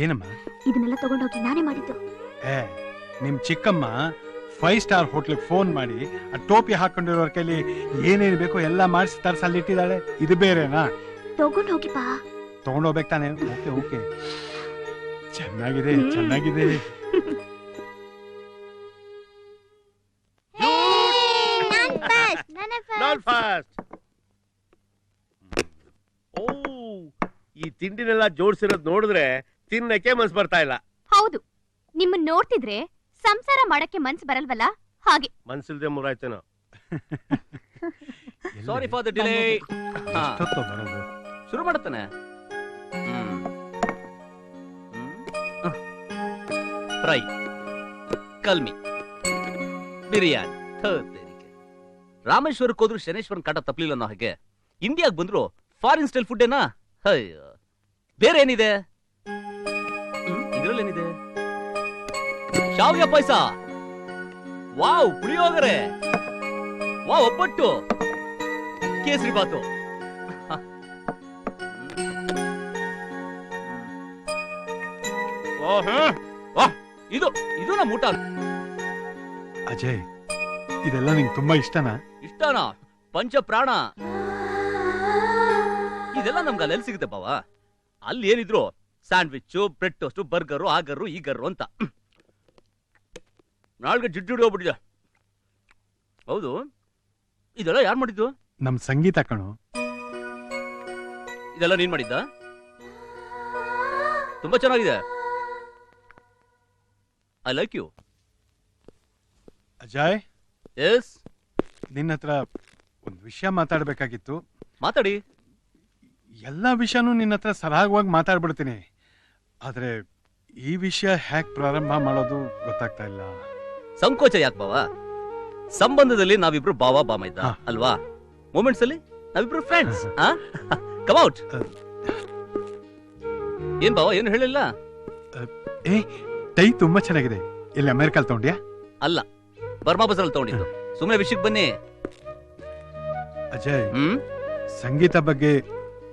ಏನಮ್ಮ? ಇದನ್ನೆಲ್ಲ ತಗೊಂಡೋಗಿ ನಾನೇ ಮಾಡಿದ್ದು. ನಿಮ್ ಚಿಕ್ಕಮ್ಮ 5 ಸ್ಟಾರ್ ಹೋಟ್ಲಿಗೆ ಫೋನ್ ಮಾಡಿ ಆ ಟೋಪಿ ಹಾಕೊಂಡಿರೋರ್ ಕೈಲಿ ಏನೇನು ಬೇಕೋ ಎಲ್ಲ ಮಾಡಿಸಿ ತರ್ಸಲ್ಲಿ ಇಟ್ಟಿದ್ದಾಳೆ. ಇದು ಬೇರೆನಾ? ತಗೊಂಡ್ ಹೋಗಿ ಬಾ. ತಗೊಂಡೋಗ್ಬೇಕು ತಾನೆ? ಓಕೆ ಓಕೆ, ಚೆನ್ನಾಗಿದೆ ಚೆನ್ನಾಗಿದೆ. ಈ ತಿಂಡಿನೆಲ್ಲ ಜೋಡಿಸಿರೋದ್ ನೋಡಿದ್ರೆ ತಿನ್ನಕ್ಕೆ ಮನ್ಸ್ ಬರ್ತಾ ಇಲ್ಲ. ಹೌದು, ನಿಮ್ಮನ್ನ ನೋಡ್ತಿದ್ರೆ ಸಂಸಾರ ಮಾಡಕ್ಕೆ ಮನ್ಸ್ ಬರಲ್ವಲ್ಲ, ಹಾಗೆ. ಮನ್ಸಿಲ್ದೆ ಮುರಾಯ್ತೇನೋ. Sorry for the delay. ಬರೋದು ಶುರು ಮಾಡುತ್ತಾನೆ. ಫ್ರೈ, ಕಲ್ಮಿ, ಬಿರಿಯಾನಿ. ರಾಮೇಶ್ವರಕ್ಕೆ ಹೋದ್ರು ಶನೇಶ್ವರನ್ ಕಾಟ ತಪ್ಪಲಿಲ್ಲ ಅನ್ನೋ ಹಾಗೆ ಇಂಡಿಯಾಗ್ ಬಂದ್ರು ಫಾರಿನ್ ಸ್ಟೈಲ್ ಫುಡ್ ಏನಾ? ಬೇರೆ ಏನಿದೆ ಇದ್ರಲ್ಲೇನಿದೆ? ಶಾವಿಗೆ ಪಾಯಸ, ವಾವ್ ಪುಳಿಯೋಗರೆ, ವಾವ್ ಒಬ್ಬಟ್ಟು, ಕೇಸರಿ ಬಾತು. ಇದು ಇದು ನಮ್ಮ ಊಟ. ಅಜಯ್, ಇದೆಲ್ಲ ನಿಂಗೆ ತುಂಬಾ ಇಷ್ಟನಾ? ಇಷ್ಟನಾ? ಪಂಚ ಪ್ರಾಣ. ಇದೆಲ್ಲ ನಮ್ಗೆ ಅಲ್ಲಿ ಸಿಗುತ್ತೆ ಬಾವ. ಅಲ್ಲಿ ಏನಿದ್ರು ಸ್ಯಾಂಡ್ವಿಚ್, ಬ್ರೆಡ್ ಟೋಸ್ಟ್, ಬರ್ಗರು, ಆಗರು ಈಗರು ಅಂತ. ನಾಲ್ಗೆ ಜಿಡ್ಡು ಹೋಗ್ಬಿಟ್ಟಿದೆ. ಹೌದು, ಇದೆಲ್ಲ ಯಾರು ಮಾಡಿದ್ದು? ನಮ್ ಸಂಗೀತ ಕಣು. ಇದೆಲ್ಲ ನೀನ್ ಮಾಡಿದ್ದ? ತುಂಬಾ ಚೆನ್ನಾಗಿದೆ. I like you. Ajay, yes, ನಿನ್ನ ಹತ್ರ ಒಂದು ವಿಷಯ ಮಾತಾಡ್ಬೇಕಾಗಿತ್ತು. ಮಾತಾಡಿ. ಎಲ್ಲಾ ವಿಷಯನೂ ನಿನ್ನ ಹತ್ರ ಸರಾಗವಾಗಿ ಮಾತಾಡ್ಬಿಡ್ತೀನಿ, ಆದ್ರೆ ಈ ವಿಷಯ ಹ್ಯಾಕ್ ಪ್ರಾರಂಭ ಮಾಡೋದು ಗೊತ್ತಾಗ್ತಾ ಇಲ್ಲ. ಸಂಕೋಚ ಯಾಕೆ ಬಾವ? ಸಂಬಂಧದಲ್ಲಿ ನಾವಿಬ್ರು ಬಾವ ಬಾಮ ಇದ್ದ ಅಲ್ವಾ? ಮೂಮೆಂಟ್ಸ್ ಅಲ್ಲಿ ನಾವಿಬ್ರು ಫ್ರೆಂಡ್ಸ್. Come out. ಏನ್ ಬಾವ, ಏನು ಹೇಳಿಲ್ಲ? ಟೈ ತುಂಬಾ ಚೆನ್ನಾಗಿದೆ. ಇಲ್ಲಿ ಅಮೆರಿಕಲ್ ತಗೊಂಡ್ಯಾ? ಅಲ್ಲ, ಬರ್ಮಾ ಬಜಾರ್ ತಗೊಂಡಿದ್ದು. ಸುಮ್ಮನೆ ವಿಷಯಕ್ಕೆ ಬನ್ನಿ. ಅಜಯ್, ಸಂಗೀತ ಬಗ್ಗೆ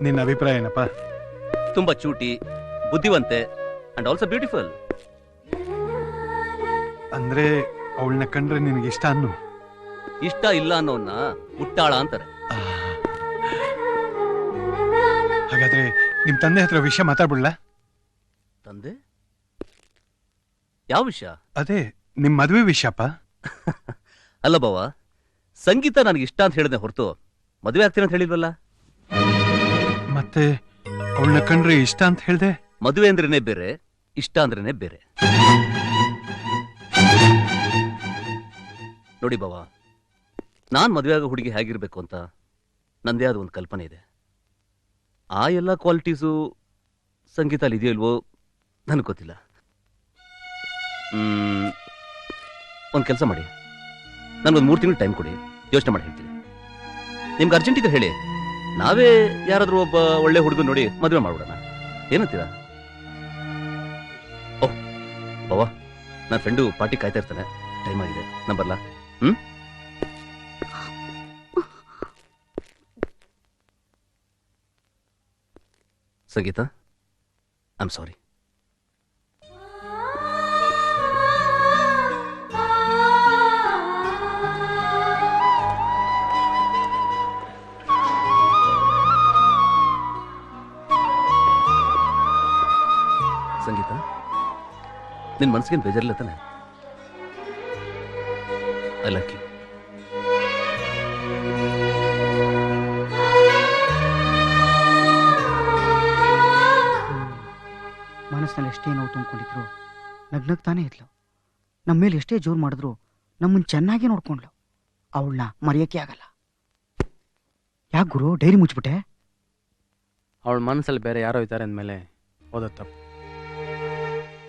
ನಿನ್ನ ಅಭಿಪ್ರಾಯ ಏನಪ್ಪ? ತುಂಬಾ ಚೂಟಿ, ಬುದ್ಧಿವಂತೆ ಅಂಡ್ ಆಲ್ಸೋ ಬ್ಯೂಟಿಫುಲ್. ಅಂದ್ರೆ ಅವಳನ್ನ ಕಂಡ್ರೆ ನಿನಗೆ ಇಷ್ಟ ಅನ್ನು? ಇಷ್ಟ ಇಲ್ಲ ಅನ್ನೋನ್ನ ಮುಟ್ಟಾಳ ಅಂತಾರೆ. ಹಾಗಾದ್ರೆ ನಿಮ್ ತಂದೆ ಹತ್ರ ವಿಷಯ ಮಾತಾಡ್ಬಿಡ್ಲಾ? ತಂದೆ? ಯಾವ ವಿಷಯ? ಅದೇ ನಿಮ್ ಮದುವೆ ವಿಷಯಪ್ಪ. ಅಲ್ಲ ಬಾವ, ಸಂಗೀತ ನನಗೆ ಇಷ್ಟ ಅಂತ ಹೇಳಿದೆ ಹೊರತು ಮದುವೆ ಆಗ್ತೀನಿ ಅಂತ ಹೇಳಿಲ್ವಲ್ಲ. ಮತ್ತೆ ಅವಳನ್ನ ಕಂಡ್ರೆ ಇಷ್ಟ ಅಂತ ಹೇಳ್ದೆ? ಮದುವೆ ಅಂದ್ರೇನೆ ಬೇರೆ, ಇಷ್ಟ ಅಂದ್ರೇನೆ ಬೇರೆ. ನೋಡಿ ಬಾವ, ನಾನ್ ಮದುವೆ ಆಗೋ ಹುಡುಗಿ ಹೇಗಿರ್ಬೇಕು ಅಂತ ನಂದೇ ಆದ ಒಂದು ಕಲ್ಪನೆ ಇದೆ. ಆ ಎಲ್ಲ ಕ್ವಾಲಿಟೀಸು ಸಂಗೀತ ಅಲ್ಲಿ ಇದೆಯೋ ಇಲ್ವೋ ನನಗೆ ಗೊತ್ತಿಲ್ಲ. ಒಂದು ಕೆಲಸ ಮಾಡಿ, ನನಗೊಂದು 3 ತಿಂಗಳು ಟೈಮ್ ಕೊಡಿ, ಯೋಚನೆ ಮಾಡಿ ಹೇಳ್ತೀನಿ. ನಿಮ್ಗೆ ಅರ್ಜೆಂಟ್ ಇದ್ರೆ ಹೇಳಿ, ನಾವೇ ಯಾರಾದ್ರೂ ಒಬ್ಬ ಒಳ್ಳೆ ಹುಡುಗ ನೋಡಿ ಮದುವೆ ಮಾಡ್ಬಿಡೋಣ. ಏನಂತೀರಾ? ಓಹ್ ಬಾವಾ, ನನ್ನ ಫ್ರೆಂಡು ಪಾರ್ಟಿ ಕಾಯ್ತಾ ಇರ್ತಾನೆ, ಟೈಮ್ ಆಗಿದೆ, ನಾನು ಬರ್ಲಾ? ಸಂಗೀತ, ಐ ಆಮ್ ಸಾರಿ. ಸಂಗೀತ, ನಿನ್ ಮನಸ್ಸಿಗೇನು ಬೇಜಾರಿಲ್ಲ ತಾನೆ? I like you. ಮನಸ್ಸಿನಲ್ಲಿ ಎಷ್ಟೇ ನೋವು ತುಂಬಿಕೊಂಡಿದ್ರು ನಗ್ನಗ್ತಾನೆ ಇದ್ಲು. ನಮ್ಮ ಮೇಲೆ ಎಷ್ಟೇ ಜೋರು ಮಾಡಿದ್ರು ನಮ್ಮನ್ನು ಚೆನ್ನಾಗಿ ನೋಡ್ಕೊಂಡ್ಲು. ಅವಳನ್ನ ಮರೆಯೋಕ್ಕೆ ಆಗಲ್ಲ. ಯಾಕೆ ಗುರು ಡೈರಿ ಮುಚ್ಚಿಬಿಟ್ಟೆ? ಅವಳ ಮನಸ್ಸಲ್ಲಿ ಬೇರೆ ಯಾರೋ ಇದ್ದಾರೆ ಅಂದಮೇಲೆ ಓದೋದು ತಪ್ಪು.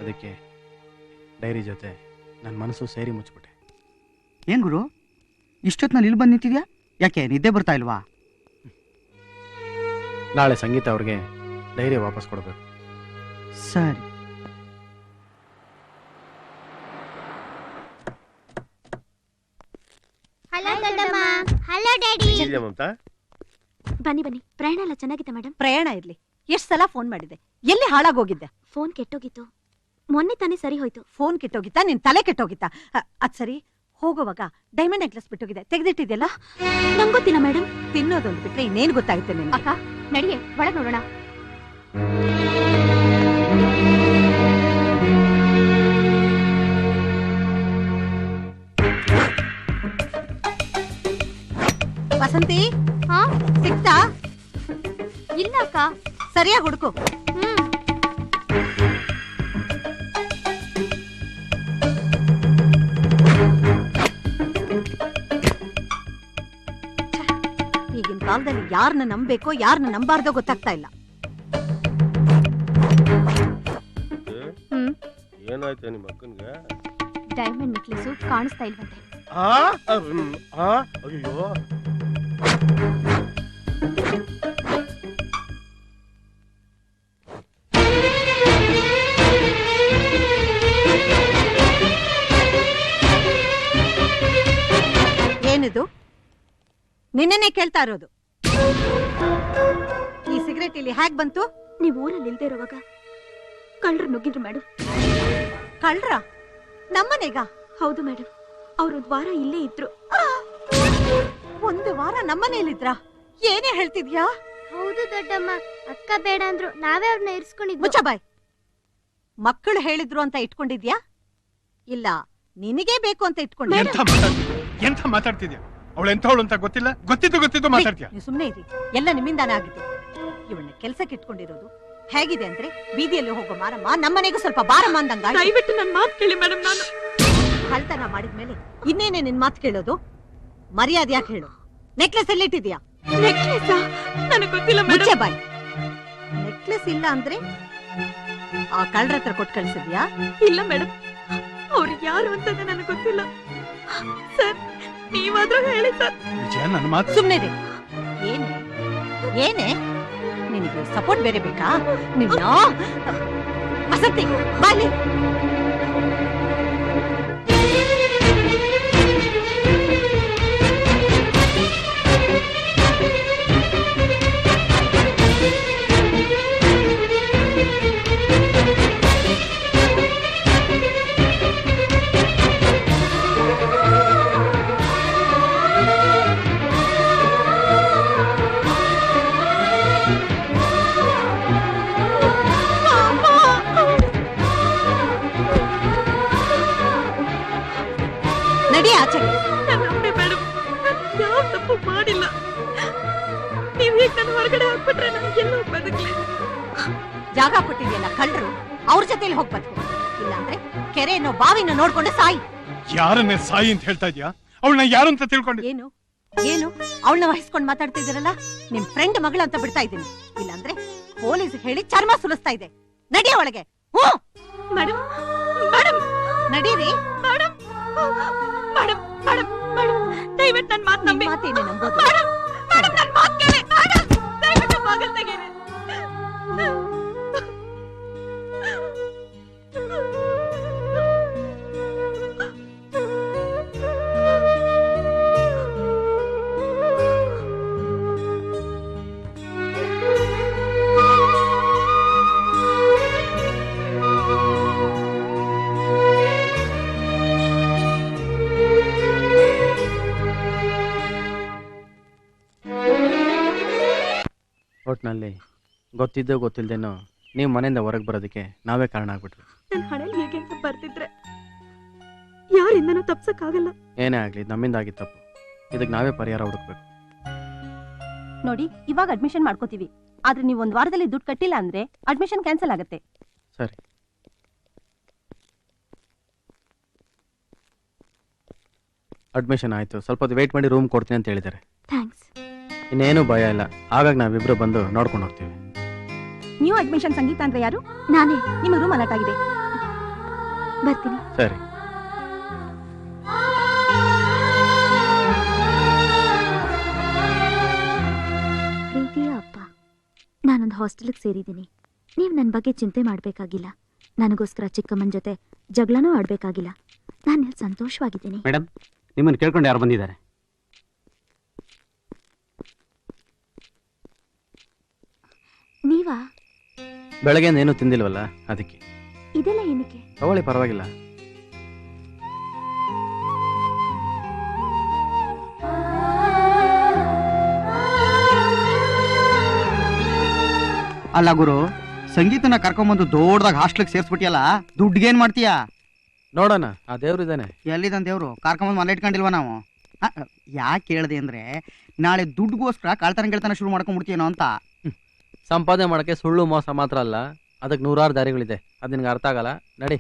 ಅದಕ್ಕೆ ಡೈರಿ ಜೊತೆ ನನ್ನ ಮನಸ್ಸು ಸೇರಿ ಮುಚ್ಚಿಬಿಟ್ಟೆ. ಏನು ಗುರು, ಇಷ್ಟೊತ್ತಿನಲ್ಲಿ ಇಲ್ಲಿ ಬಂದು ನಿಂತಿದ್ಯಾ? ಯಾಕೆ ನಿದ್ದೆ ಬರ್ತಾ ಇಲ್ವಾ? ನಾಳೆ ಸಂಗೀತ ಅವ್ರಿಗೆ ಡೈರಿ ವಾಪಸ್ ಕೊಡಬೇಕು. ಸರಿ. Hello daddy. ಬನ್ನಿ ಬನ್ನಿ. ಪ್ರಯಾಣ ಎಲ್ಲ ಚೆನ್ನಾಗಿದೆ ಮೇಡಮ್? ಪ್ರಯಾಣ ಇರ್ಲಿ, ಎಷ್ಟ್ ಸಲ ಫೋನ್ ಮಾಡಿದ್ದೆ, ಎಲ್ಲಿ ಹಾಳಾಗೋಗಿದ್ದೆ? ಫೋನ್ ಕೆಟ್ಟೋಗಿತ್ತು, ಮೊನ್ನೆ ತಾನೇ ಸರಿ ಹೋಯ್ತು. ಫೋನ್ ಕೆಟ್ಟೋಗಿತ್ತಾ, ನಿನ್ ತಲೆ ಕೆಟ್ಟೋಗಿತ್ತಾ? ಅದ್ ಸರಿ, ಹೋಗುವಾಗ ಡೈಮಂಡ್ ನೆಕ್ಲೆಸ್ ಬಿಟ್ಟೋಗಿದೆ, ತೆಗೆದಿಟ್ಟಿದ್ಯಲ್ಲ? ನಂಗೊತ್ತಿಲ್ಲ ಮೇಡಮ್. ತಿನ್ನೋದೊಂದು ಬಿಟ್ರೆ ಇನ್ನೇನ್ ಗೊತ್ತಾಗುತ್ತೆ ನಿನ್ಗೆ? ಅಕ್ಕ ನಡಿಯೇ ಒಳಗ್ ನೋಡೋಣ. ವಸಂತಿ, ಹಾ ಸಿಕ್ತಾ? ಇಲ್ಲ ಅಕ್ಕ. ಸರಿಯಾಗಿ ಹುಡುಕು. ಈಗಿನ ಕಾಲದಲ್ಲಿ ಯಾರನ್ನ ನಂಬಬೇಕೋ ಯಾರನ್ನ ನಂಬಾರ್ದೋ ಗೊತ್ತಾಗ್ತಾ ಇಲ್ಲ. ಏನಾಯ್ತು ನಿಮ್ಮ ಅಕ್ಕನ್ಗೆ? ಡೈಮಂಡ್ ನೆಕ್ಲೆಸ್ ಕಾಣಿಸ್ತಾ ಇಲ್ವಂತೆ. ಅಯ್ಯೋ, ಏನಿದು? ನಿನ್ನೆನೆ ಕೇಳ್ತಾ ಇರೋದು. ಈ ಸಿಗರೇಟ್ ಇಲ್ಲಿ ಹ್ಯಾಕ್ ಬಂತು? ನೀವ್ ಊರಲ್ಲಿ ಇಲ್ದೇ ಇರುವಾಗ ಕಳ್ಳರು ನುಗ್ಗಿದ್ರು ಮೇಡಮ್. ಕಳ್ರ? ನಮ್ಮನೆಗ? ಹೌದು ಮೇಡಮ್, ಅವ್ರೊಂದ್ ವಾರ ಇಲ್ಲೇ ಇದ್ರು. ಒಂದು ವಾರ ನಮ್ಮನೇಲಿದ್ರ? ಏನೇ ಹೇಳ್ತಿದ್ಯಾ? ಹೌದು ದೊಡ್ಡಮ್ಮ, ಅಕ್ಕ ಬೇಡ ಅಂದ್ರು, ನಾವೇ ಅವ್ರನ್ನ ಇರ್ಸ್ಕೊಂಡಿದ್ವಿ. ಮುಚ್ಚಬಾಯ್. ಮಕ್ಕಳು ಹೇಳಿದ್ರು ಅಂತ ಇಟ್ಕೊಂಡಿದ್ಯಾ? ಇಲ್ಲ ನಿನಗೇ ಬೇಕು ಅಂತ ಇಟ್ಕೊಂಡ್ಯಾ? ಎಂತ ಮಾತಾಡ್ತಿದ್ಯಾ? ಅವಳು ಎಂಥವಳು ಅಂತ ಗೊತ್ತಿಲ್ಲ, ಗೊತ್ತಿದ್ದು ಮಾತಾಡ್ತೀಯ. ನೀವು ಸುಮ್ನೆ ಇರಿ, ಎಲ್ಲ ನಿಮ್ಮಿಂದಾನೇ ಆಗಿತ್ತು. ಇವಳನ್ನ ಕೆಲ್ಸಕ್ಕೆ ಇಟ್ಕೊಂಡಿರೋದು ಹೇಗಿದೆ ಅಂದ್ರೆ, ಬೀದಿಯಲ್ಲಿ ಹೋಗೋ ಮಾರಮ್ಮ ನಮ್ಮನೆಗೂ ಸ್ವಲ್ಪ ಬಾರಮ್ಮ ಅಂದಂಗ. ದಯವಿಟ್ಟು ನನ್ನ ಮಾತು ಕೇಳಿ ಮೇಡಮ್. ನಾನು ಕಳ್ತನ ಮಾಡಿದ್ಮೇಲೆ ಇನ್ನೇನೆ ನಿನ್ ಮಾತು ಕೇಳೋದು? ಮರ್ಯಾದೆ ಯಾಕೆ ಹೇಳು? ನೆಕ್ಲೆಸ್ ಎಲ್ಲಿಟ್ಟಿದ್ಯಾ? ನೆಕ್ಲೆಸ್ ನನಗೆ ಗೊತ್ತಿಲ್ಲ ಮೇಡಮ್. ಮುಚ್ಚೆ ಬಾಯ್. ನೆಕ್ಲೆಸ್ ಇಲ್ಲ ಅಂದ್ರೆ ಆ ಕಳ್ಳರ ಹತ್ರ ಕೊಟ್ಟು ಕಳ್ಸಿದ್ಯಾ? ಇಲ್ಲ ಮೇಡಮ್, ಅವ್ರು ಯಾರು ಅಂತಂದ್ರೆ ನನಗೆ ಗೊತ್ತಿಲ್ಲ ಸರ್. ನೀವಾದ್ರೂ ಹೇಳಿ ಸರ್. ವಿಜಯ, ನನ್ನ ಮಾತು ಸುಮ್ನೆ ಇದೆ. ಏನೇ ಏನೇ ನಿನಗೆ ಸಪೋರ್ಟ್ ಬೇರೆ ಬೇಕಾ? ನಿನ್ನ ವಸಂತಿ ಬಾಲಿ. ನಡಿ ಆಚೆಗೆ. ಮೇಡಮ್, ಯಾವ ತಪ್ಪು ಮಾಡಿಲ್ಲ. ನೀವ್ ಹೇಗೆ ನನ್ನ ಹೊರಗಡೆ ಹಾಕ್ಬಿಟ್ರೆ ನಾನು ಎಲ್ಲೋ ಬದುಕಲಿ. ಜಾಗ ಕೊಟ್ಟಿದ್ಯಲ್ಲ ಕಳ್ಳರು, ಅವ್ರ ಜೊತೆಲಿ ಹೋಗ್ ಬದುಕು. ಇಲ್ಲಾಂದ್ರೆ ಕೆರೆನೋ ಬಾವಿನೋ ನೋಡ್ಕೊಂಡು ಸಾಯಿ. ಯಾರನ್ನೇ ಸಾಯಿ ಅಂತ ಹೇಳ್ತಾ ಇದ್ಯಾ? ಅವಳನ್ನ ಯಾರು ಅಂತ ತಿಳ್ಕೊಂಡು? ಏನು ಏನು ಅವಳನ್ನ ವಹಿಸ್ಕೊಂಡು ಮಾತಾಡ್ತಿದ್ದೀರಲ್ಲ? ನಿಮ್ ಫ್ರೆಂಡ್ ಮಗಳು ಅಂತ ಬಿಡ್ತಾ ಇದ್ದೀನಿ. ಇಲ್ಲಾಂದ್ರೆ ಪೊಲೀಸ್ ಹೇಳಿ ಚರ್ಮ ಸುಲಿಸ್ತಾ ಇದೆ. ನಡಿಯ ಒಳಗೆ. ಮೇಡಮ್ ಮೇಡಮ್ ನಡೀರಿ. ಮೇಡಮ್ ಮೇಡಮ್ ಮೇಡಮ್ ಮೇಡಮ್, ದಯವಿಟ್ಟು ನನ್ನ ಮಾತು ನಂಬಿ. ಮಾತೇನೆ ನಂಬೋದು? ಮೇಡಮ್ ಮೇಡಮ್, ನನ್ನ ಮಾತು ಕೇಳಿ. ಮೇಡಮ್ ದಯವಿಟ್ಟು ಬಾಗಿಲು ತೆಗೀರಿ. ಒಟ್ಟಿನಲ್ಲಿ ಗೊತ್ತಿದ್ದೋ ಗೊತ್ತಿಲ್ದೇನೋ ನೀವು ಮನೆಯಿಂದ ಹೊರಗೆ ಬರೋದಕ್ಕೆ ನಾವೇ ಕಾರಣ ಆಗ್ಬಿಟ್ವಿ. ನನ್ನ ಹಣೆಯಲ್ಲಿ ಹೇಗೆ ಅಂತ ಬರ್ತಿದ್ರೆ ಯಾರಿಂದನೂ ತಪ್ಸಕ್ಕಾಗಲ್ಲ. ಏನೇ ಆಗಲಿ, ನಮ್ಮಿಂದ ಆಗಿದ್ದ ತಪ್ಪು. ಇದಕ್ಕೆ ನಾವೇ ಪರಿಹಾರ ಹುಡುಕ್ಬೇಕು. ನೋಡಿ, ಇವಾಗ ಅಡ್ಮಿಷನ್ ಮಾಡ್ಕೋತೀವಿ. ಆದ್ರೆ ನೀವು ಒಂದ್ ವಾರದಲ್ಲಿ ದುಡ್ಡು ಕಟ್ಟಿಲ್ಲ ಅಂದ್ರೆ ಅಡ್ಮಿಷನ್ ಕ್ಯಾನ್ಸಲ್ ಆಗುತ್ತೆ. ಸರಿ. ಅಡ್ಮಿಷನ್ ಆಯ್ತು, ಸ್ವಲ್ಪ ಹೊತ್ತು ವೇಟ್ ಮಾಡಿ ರೂಮ್ ಕೊಡ್ತೀನಿ ಅಂತ ಹೇಳಿದ್ದಾರೆ. ಥ್ಯಾಂಕ್ಸ್. ಇನ್ನೇನು ಭಯ ಇಲ್ಲ, ಹಾಗಾಗಿ ನಾವಿಬ್ರು ಬಂದು ನೋಡ್ಕೊಂಡು ಹೋಗ್ತೀವಿ. ನ್ಯೂ ಅಡ್ಮಿಷನ್ ಸಂಗೀತ ಅಂದ್ರೆ ಯಾರು? ನಾನೇ. ನಿಮ್ಮ ರೂಮ್ ಅಲರ್ಟ್ ಆಗಿದೆ. ಬರ್ತೀನಿ. ಸರಿ. ಪ್ರೀತಿಯ ಅಪ್ಪ, ನಾನೊಂದು ಹಾಸ್ಟೆಲ್ಗೆ ಸೇರಿದ್ದೀನಿ. ನೀವು ನನ್ನ ಬಗ್ಗೆ ಚಿಂತೆ ಮಾಡಬೇಕಾಗಿಲ್ಲ. ನನಗೋಸ್ಕರ ಚಿಕ್ಕಮ್ಮನ ಜೊತೆ ಜಗಳನೂ ಆಡಬೇಕಾಗಿಲ್ಲ. ನಾನು ಇಲ್ಲಿ ಸಂತೋಷವಾಗಿದ್ದೀನಿ. ಮೇಡಮ್, ನಿಮ್ಮನ್ನು ಕೇಳ್ಕೊಂಡು ಯಾರು ಬಂದಿದ್ದಾರೆ? ನೀವಾ? ಬೆಳಗ್ಗೆ ಏನು ತಿಂದಿಲ್ವಲ್ಲ ಅದಕ್ಕೆ. ಇದೆಲ್ಲ ಏನಕ್ಕೆ? ತಗೊಳ್ಳಿ, ಪರವಾಗಿಲ್ಲ. ಅಲ್ಲ ಗುರು, ಸಂಗೀತನ ಕರ್ಕೊಂಬಂದು ದೊಡ್ಡದಾಗ ಹಾಸ್ಟ್ಲಿಗೆ ಸೇರ್ಸ್ಬಿಟ್ಟಿಯಲ್ಲ, ದುಡ್ಡಿಗೇನ್ ಮಾಡ್ತೀಯಾ? ನೋಡೋಣ, ಆ ದೇವ್ರು ಇದ್ದಾನೆ. ಎಲ್ಲಿದಂತ ದೇವ್ರು? ಕರ್ಕೊಂಬಂದು ಮನೆ ಇಟ್ಕೊಂಡಿಲ್ವ ನಾವು? ಯಾಕೆ ಹೇಳ್ದೆ ಅಂದ್ರೆ ನಾಳೆ ದುಡ್ಡುಗೋಸ್ಕರ ಕಾಳ್ತಾನ ಶುರು ಮಾಡ್ಕೊಂಡ್ಬಿಡ್ತೀನೋ ಅಂತ. ಸಂಪಾದನೆ ಮಾಡಕ್ಕೆ ಸುಳ್ಳು ಮೋಸ ಮಾತ್ರ ಅಲ್ಲ, ಅದಕ್ಕೆ 100 ದಾರಿಗಳಿದೆ. ಅದು ನಿನ್ಗೆ ಅರ್ಥ ಆಗಲ್ಲ. ನಡಿ.